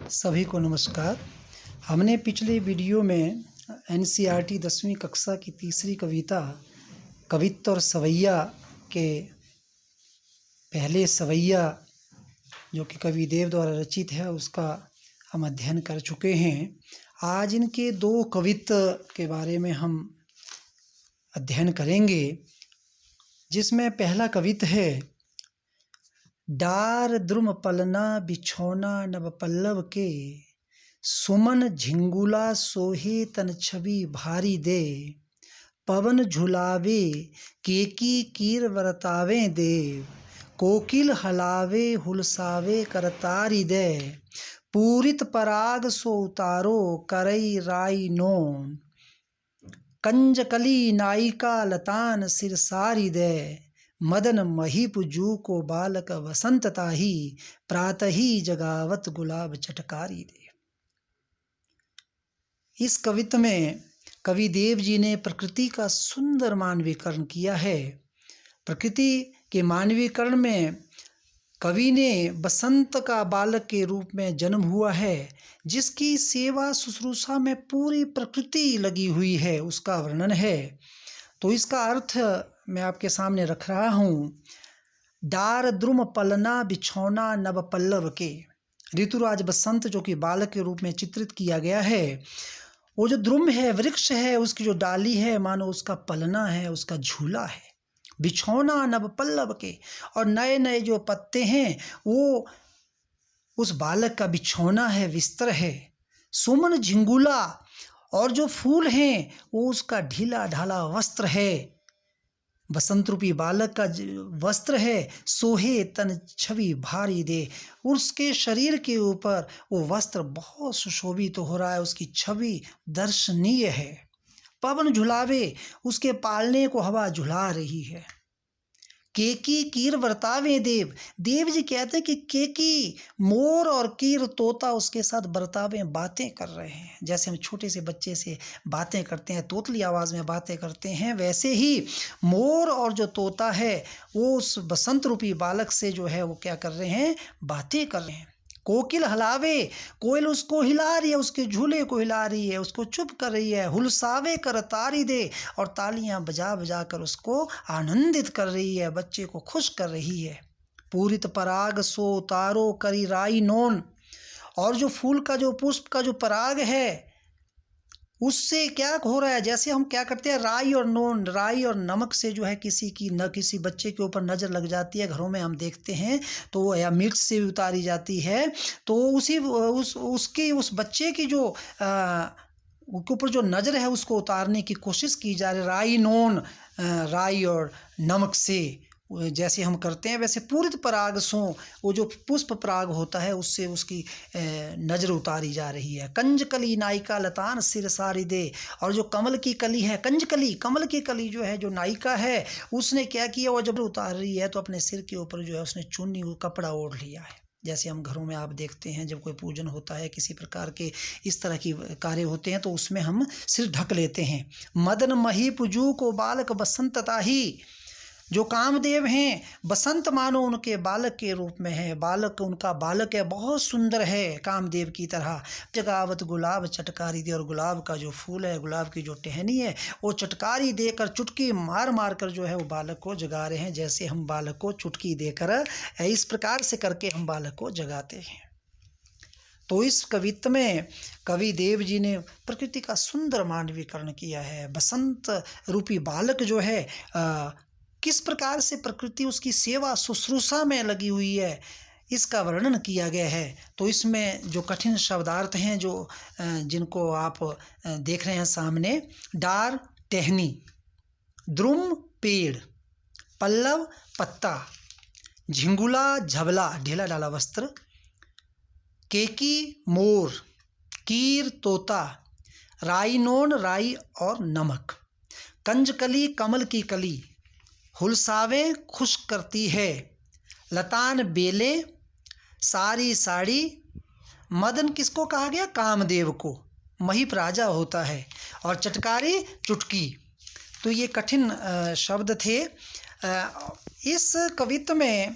सभी को नमस्कार। हमने पिछले वीडियो में एनसीईआरटी 10वीं कक्षा की तीसरी कविता कवित्त और सवैया के पहले सवैया जो कि कवि देव द्वारा रचित है उसका हम अध्ययन कर चुके हैं। आज इनके दो कवित्त के बारे में हम अध्ययन करेंगे, जिसमें पहला कवित्त है डार द्रुम पलना बिछौना नव पल्लव के, सुमन झिंगुला सोहे तन छवि भारी दे, पवन झुलावे केकी कीर वरतावे देव, कोकिल हलावे हुलसावे करतारी दे, पूरित पराग सो उतारो करई राई नोन, कंजकली नायिका लतान सिरसारी दे, मदन महीप जू को बालक वसंत ताही, प्रातही जगावत गुलाब चटकारी दे। इस कवित्त में कवि देव जी ने प्रकृति का सुंदर मानवीकरण किया है। प्रकृति के मानवीकरण में कवि ने बसंत का बालक के रूप में जन्म हुआ है, जिसकी सेवा शुश्रूषा में पूरी प्रकृति लगी हुई है, उसका वर्णन है। तो इसका अर्थ मैं आपके सामने रख रहा हूँ। डार द्रुम पलना बिछौना नव पल्लव के, ऋतुराज बसंत जो कि बालक के रूप में चित्रित किया गया है। वो जो द्रुम है, वृक्ष है, उसकी जो डाली है मानो उसका पलना है, उसका झूला है। बिछौना नव पल्लव के, और नए नए जो पत्ते हैं वो उस बालक का बिछौना है, बिस्तर है। सुमन झिंगुला, और जो फूल हैं वो उसका ढीला ढाला वस्त्र है, बसंत रूपी बालक का वस्त्र है। सोहे तन छवि भारी दे, उसके शरीर के ऊपर वो वस्त्र बहुत सुशोभित हो रहा है, उसकी छवि दर्शनीय है। पवन झुलावे, उसके पालने को हवा झुला रही है। केकी कीर बरतावे देव, देव जी कहते हैं कि केकी मोर और कीर तोता उसके साथ बरतावे बातें कर रहे हैं। जैसे हम छोटे से बच्चे से बातें करते हैं, तोतली आवाज़ में बातें करते हैं, वैसे ही मोर और जो तोता है वो उस बसंत रूपी बालक से जो है वो क्या कर रहे हैं, बातें कर रहे हैं। कोकिल हलावे, कोयल उसको हिला रही है, उसके झूले को हिला रही है, उसको चुप कर रही है। हुलसावे कर तारी दे, और तालियां बजा बजा कर उसको आनंदित कर रही है, बच्चे को खुश कर रही है। पूरित पराग सो उतारो करी राई नोन, और जो फूल का जो पुष्प का जो पराग है उससे क्या हो रहा है, जैसे हम क्या करते हैं, राई और नोन, राई और नमक से जो है किसी बच्चे के ऊपर नज़र लग जाती है, घरों में हम देखते हैं, तो या मिर्च से भी उतारी जाती है, तो उस बच्चे की जो के ऊपर जो नज़र है उसको उतारने की कोशिश की जा रही है। राई नोन, राई और नमक से जैसे हम करते हैं, वैसे पूरित पराग सो, वो जो पुष्प पराग होता है उससे उसकी नज़र उतारी जा रही है। कंजकली नायिका लतान सिर सारी दे, और जो कमल की कली है, कंजकली कमल की कली जो है, जो नायिका है, उसने क्या किया, वो जब उतार रही है तो अपने सिर के ऊपर जो है उसने चुन्नी कपड़ा ओढ़ लिया है। जैसे हम घरों में आप देखते हैं जब कोई पूजन होता है, किसी प्रकार के इस तरह की कार्य होते हैं, तो उसमें हम सिर ढक लेते हैं। मदन महीप जू को बालक बसंत ताही, जो कामदेव हैं बसंत मानो उनके बालक के रूप में है, बालक उनका बालक है, बहुत सुंदर है कामदेव की तरह। जगावत गुलाब चटकारी दे, और गुलाब का जो फूल है, गुलाब की जो टहनी है, वो चटकारी देकर चुटकी मार मार कर जो है वो बालक को जगा रहे हैं। जैसे हम बालक को चुटकी देकर इस प्रकार से करके हम बालक को जगाते हैं। तो इस कवित्त में कवि देव जी ने प्रकृति का सुंदर मानवीकरण किया है। बसंत रूपी बालक जो है किस प्रकार से प्रकृति उसकी सेवा शुश्रूषा में लगी हुई है, इसका वर्णन किया गया है। तो इसमें जो कठिन शब्दार्थ हैं जो जिनको आप देख रहे हैं सामने, डार टहनी, द्रुम पेड़, पल्लव पत्ता, झिंगुला झबला ढीला ढाला वस्त्र, केकी मोर, कीर तोता, राई नोन राई और नमक, कंजकली कमल की कली, हुलसावे खुश करती है, लतान बेले सारी साड़ी, मदन किसको कहा गया, कामदेव को, महीप राजा होता है, और चटकारी चुटकी। तो ये कठिन शब्द थे। इस कवित्त में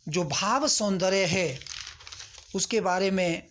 जो भाव सौंदर्य है उसके बारे में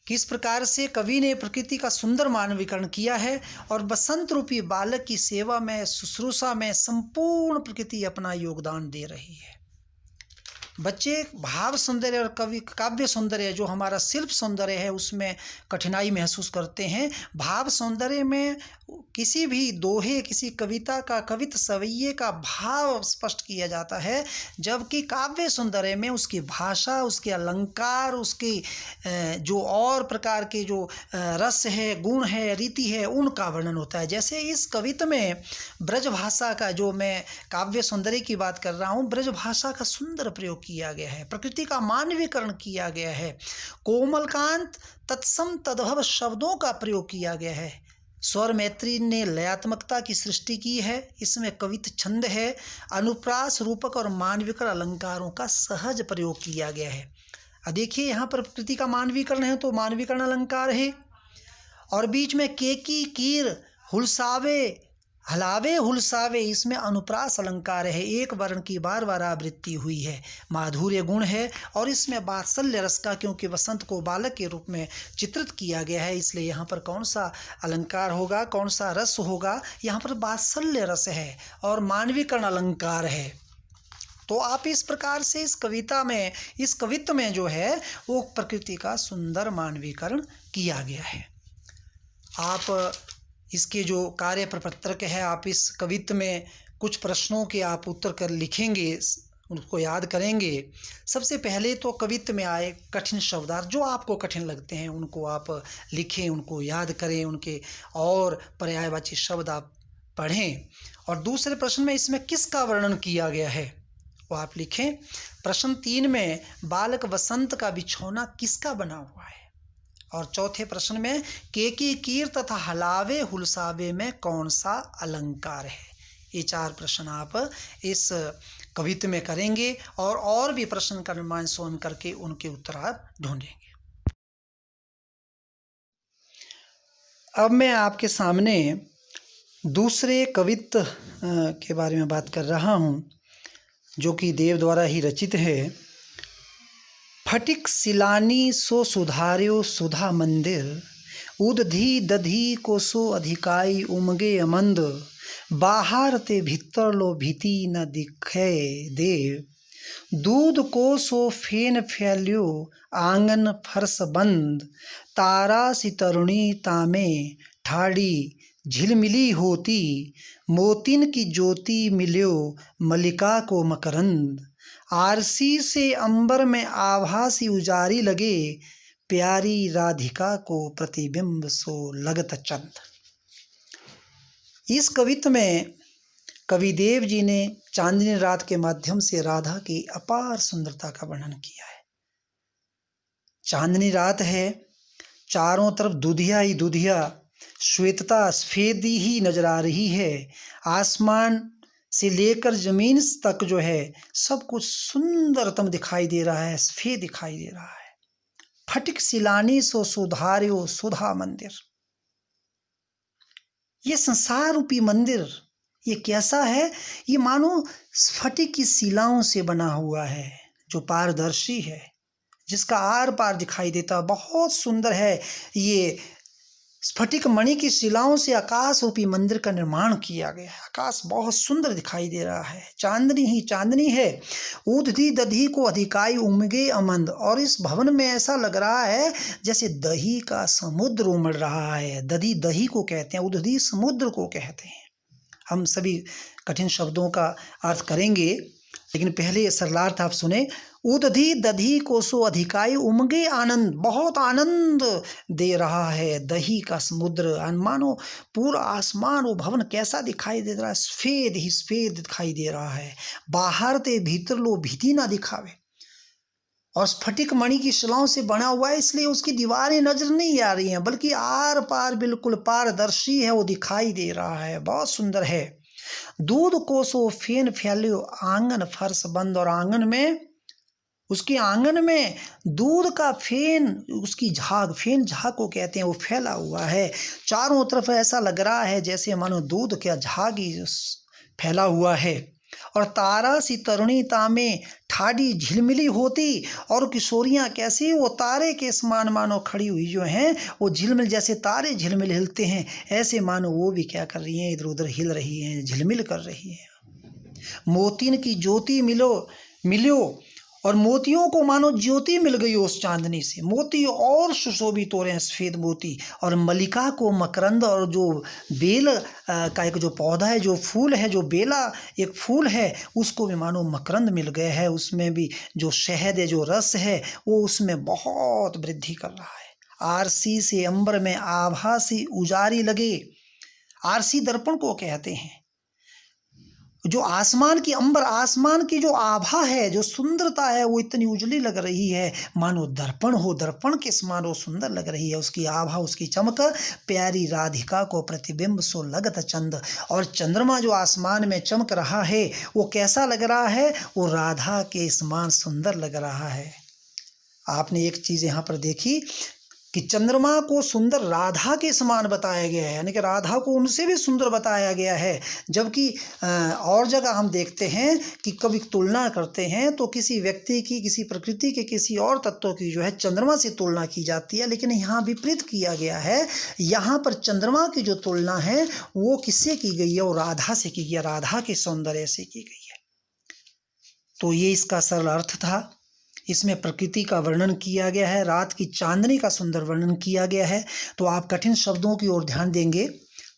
किस प्रकार से कवि ने प्रकृति का सुंदर मानवीकरण किया है और बसंत रूपी बालक की सेवा में, शुश्रूषा में संपूर्ण प्रकृति अपना योगदान दे रही है। बच्चे भाव सौंदर्य और कवि काव्य सौंदर्य, जो हमारा शिल्प सौंदर्य है, उसमें कठिनाई महसूस करते हैं। भाव सौंदर्य में किसी भी दोहे, किसी कविता का, कवित सवैये का भाव स्पष्ट किया जाता है, जबकि काव्य सौंदर्य में उसकी भाषा, उसके अलंकार, उसके जो और प्रकार के जो रस है, गुण है, रीति है, उनका वर्णन होता है। जैसे इस कविता में ब्रज भाषा का, जो मैं काव्य सौंदर्य की बात कर रहा हूँ, ब्रज भाषा का सुंदर प्रयोग किया गया है, प्रकृति का मानवीकरण किया गया है, कोमलकांत तत्सम तद्भव शब्दों का प्रयोग किया गया है। स्वर मैत्री ने लयात्मकता की सृष्टि की है। इसमें कवित छंद है, अनुप्रास, रूपक और मानविकरण अलंकारों का सहज प्रयोग किया गया है। अब देखिए, यहाँ पर प्रकृति का मानवीकरण है तो मानवीकरण अलंकार है, और बीच में केकी, कीर, हुलसावे, हलावे, हुलसावे, इसमें अनुप्रास अलंकार है। एक वर्ण की बार बार आवृत्ति हुई है, माधुर्य गुण है, और इसमें वात्सल्य रस का, क्योंकि वसंत को बालक के रूप में चित्रित किया गया है, इसलिए यहाँ पर कौन सा अलंकार होगा, कौन सा रस होगा, यहाँ पर वात्सल्य रस है और मानवीकरण अलंकार है। तो आप इस प्रकार से इस कविता में, इस कवित्व में जो है वो प्रकृति का सुंदर मानवीकरण किया गया है। आप इसके जो कार्य प्रपत्रक है, आप इस कवित्व में कुछ प्रश्नों के आप उत्तर कर लिखेंगे, उनको याद करेंगे। सबसे पहले तो कवित्व में आए कठिन शब्दार्थ, जो आपको कठिन लगते हैं उनको आप लिखें, उनको याद करें, उनके और पर्यायवाची शब्द आप पढ़ें। और दूसरे प्रश्न में इसमें किसका वर्णन किया गया है वो आप लिखें। प्रश्न 3 में बालक वसंत का बिछौना किसका बना हुआ है। और चौथे प्रश्न में केकी, कीर तथा हलावे, हुलसावे में कौन सा अलंकार है। ये 4 प्रश्न आप इस कवित्व में करेंगे, और भी प्रश्न का निर्माण स्वयं करके उनके उत्तर आप ढूंढेंगे। अब मैं आपके सामने दूसरे कवित्व के बारे में बात कर रहा हूँ, जो कि देव द्वारा ही रचित है। फटिक सिलानी सो सुधार्यो सुधा मंदिर, उदधी दधी को सो अधिकाई उमगे अमंद, बाहर ते भीतर लो भीति न दिखे देव, दूध को सो फेन फैल्यो आंगन फर्श बंद, तारा सी तरुणी तामे ठाड़ी झिलमिली होती, मोतिन की ज्योति मिल्यो मलिका को मकरंद, आरसी से अंबर में आभासी उजारी लगे, प्यारी राधिका को प्रतिबिंब सो लगत चंद। इस कवित्व में कवि देव जी ने चांदनी रात के माध्यम से राधा की अपार सुंदरता का वर्णन किया है। चांदनी रात है, चारों तरफ दुधिया ही दुधिया, श्वेतता सफेदी ही नजर आ रही है। आसमान से लेकर जमीन तक जो है सब कुछ सुंदरतम दिखाई दे रहा है, सफेद दिखाई दे रहा है। फटिक सिलानी सो सुधार्यो सुधा मंदिर, ये संसार रूपी मंदिर ये कैसा है। ये मानो स्फटिक की शिलाओं से बना हुआ है, जो पारदर्शी है, जिसका आर पार दिखाई देता, बहुत सुंदर है। ये स्फटिक मणि की शिलाओं से आकाश रूपी मंदिर का निर्माण किया गया है। आकाश बहुत सुंदर दिखाई दे रहा है, चांदनी ही चांदनी है। ऊधधी दधी को अधिकाई उमगे अमंद, और इस भवन में ऐसा लग रहा है जैसे दही का समुद्र उमड़ रहा है। दधी दही को कहते हैं, ऊधधी समुद्र को कहते हैं। हम सभी कठिन शब्दों का अर्थ करेंगे, लेकिन पहले सरलार्थ आप सुने। उदधी दधी को सो अधिकाई उमगे आनंद, बहुत आनंद दे रहा है दही का समुद्र। मानो पूरा आसमान, वो भवन कैसा दिखाई दे रहा है, सफेद ही सफेद दिखाई दे रहा है। बाहर ते भीतर लो भीति ना दिखावे, और स्फटिक मणि की शिलाओं से बना हुआ है, इसलिए उसकी दीवारें नजर नहीं आ रही हैं, बल्कि आर पार बिल्कुल पारदर्शी है, वो दिखाई दे रहा है, बहुत सुंदर है। दूध को सो फेन फैल्यो आंगन फर्श बंद, और आंगन में, उसके आंगन में दूध का फेन, उसकी झाग, फेन झाग को कहते हैं, वो फैला हुआ है। चारों तरफ ऐसा लग रहा है जैसे मानो दूध का झाग ही फैला हुआ है। और तारा सी तरुणीता में ठाडी झिलमिली होती, और किशोरियाँ कैसी वो तारे के समान मानो खड़ी हुई जो हैं, वो झिलमिल जैसे तारे झिलमिल हिलते हैं, ऐसे मानो वो भी क्या कर रही हैं, इधर उधर हिल रही हैं, झिलमिल कर रही हैं। मोतिन की ज्योति मिलो, और मोतियों को मानो ज्योति मिल गई उस चांदनी से, मोती और सुशोभित हो रहे हैं, सफ़ेद मोती। और मलिका को मकरंद, और जो बेल का एक जो पौधा है, जो फूल है, जो बेला एक फूल है, उसको भी मानो मकरंद मिल गया है, उसमें भी जो शहद है, जो रस है, वो उसमें बहुत वृद्धि कर रहा है। आरसी से अंबर में आभा सी उजारी लगे, आरसी दर्पण को कहते हैं। जो आसमान की जो आभा है, जो सुंदरता है, वो इतनी उजली लग रही है, मानो दर्पण हो, दर्पण के समान वो सुंदर लग रही है, उसकी आभा, उसकी चमक। प्यारी राधिका को प्रतिबिंब सो लगत चंद, और चंद्रमा जो आसमान में चमक रहा है, वो कैसा लग रहा है, वो राधा के समान सुंदर लग रहा है। आपने एक चीज़ यहाँ पर देखी कि चंद्रमा को सुंदर राधा के समान बताया गया है, यानी कि राधा को उनसे भी सुंदर बताया गया है। जबकि और जगह हम देखते हैं कि कभी तुलना करते हैं तो किसी व्यक्ति की, किसी प्रकृति के, किसी और तत्वों की जो है चंद्रमा से तुलना की जाती है, लेकिन यहाँ विपरीत किया गया है। यहाँ पर चंद्रमा की जो तुलना है वो किससे की गई है, वो राधा से की गई है, राधा के सौंदर्य से की गई है। तो ये इसका सरल अर्थ था। इसमें प्रकृति का वर्णन किया गया है, रात की चांदनी का सुंदर वर्णन किया गया है। तो आप कठिन शब्दों की ओर ध्यान देंगे।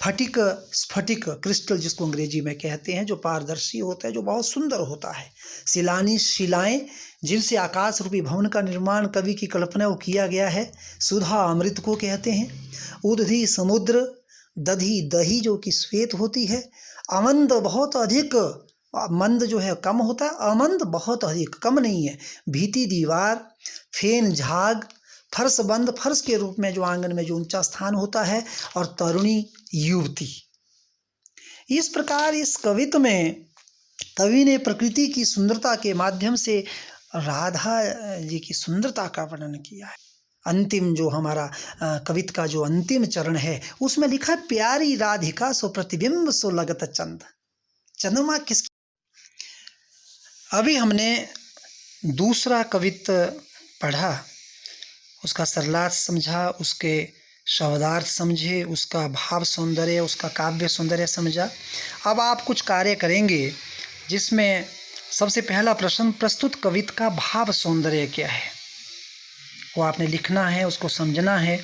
फटिक, स्फटिक, क्रिस्टल जिसको अंग्रेजी में कहते हैं, जो पारदर्शी होता है, जो बहुत सुंदर होता है। शिलानी, शिलाएं, जिनसे आकाश रूपी भवन का निर्माण कवि की कल्पना वो किया गया है। सुधा, अमृत को कहते हैं। उदधि, समुद्र। दधी, दही जो कि श्वेत होती है। अमंद, बहुत अधिक, मंद जो है कम होता है, अमंद बहुत अधिक, कम नहीं है। भीति, दीवार। फेन, झाग। फर्श, बंद, फर्श के रूप में जो आंगन में जो ऊंचा स्थान होता है। और तरुणी, युवती। इस प्रकार इस कवित्व में कवि ने प्रकृति की सुंदरता के माध्यम से राधा जी की सुंदरता का वर्णन किया है। अंतिम जो हमारा कविता का जो अंतिम चरण है, उसमें लिखा है, प्यारी राधिका सो प्रतिबिंब सो लगत चंद। चंद्रमा किस, अभी हमने दूसरा कवित्व पढ़ा, उसका सरलार्थ समझा, उसके शब्दार्थ समझे, उसका भाव सौंदर्य, उसका काव्य सौंदर्य समझा। अब आप कुछ कार्य करेंगे जिसमें सबसे पहला प्रश्न, प्रस्तुत कवित्व का भाव सौंदर्य क्या है, वो आपने लिखना है, उसको समझना है।